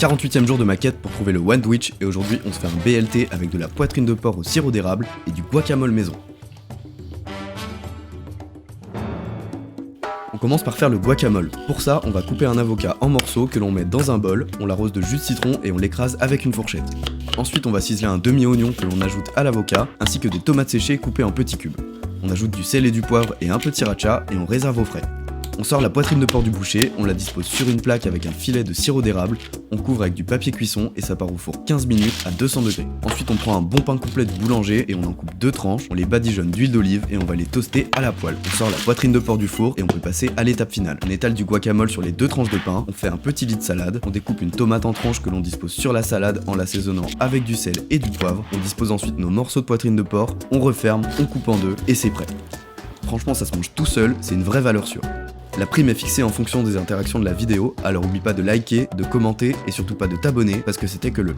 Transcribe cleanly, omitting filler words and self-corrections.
48e jour de ma quête pour trouver le Wandwich et aujourd'hui on se fait un BLT avec de la poitrine de porc au sirop d'érable et du guacamole maison. On commence par faire le guacamole. Pour ça, on va couper un avocat en morceaux que l'on met dans un bol, on l'arrose de jus de citron et on l'écrase avec une fourchette. Ensuite, on va ciseler un demi-oignon que l'on ajoute à l'avocat, ainsi que des tomates séchées coupées en petits cubes. On ajoute du sel et du poivre et un peu de sriracha et on réserve au frais. On sort la poitrine de porc du boucher, on la dispose sur une plaque avec un filet de sirop d'érable, on couvre avec du papier cuisson et ça part au four 15 minutes à 200 degrés. Ensuite on prend un bon pain complet de boulanger et on en coupe 2 tranches, on les badigeonne d'huile d'olive et on va les toaster à la poêle. On sort la poitrine de porc du four et on peut passer à l'étape finale. On étale du guacamole sur les 2 tranches de pain, on fait un petit lit de salade, on découpe une tomate en tranches que l'on dispose sur la salade en l'assaisonnant avec du sel et du poivre, on dispose ensuite nos morceaux de poitrine de porc, on referme, on coupe en deux et c'est prêt. Franchement ça se mange tout seul, c'est une vraie valeur sûre. La prime est fixée en fonction des interactions de la vidéo, alors oublie pas de liker, de commenter et surtout pas de t'abonner parce que c'était que le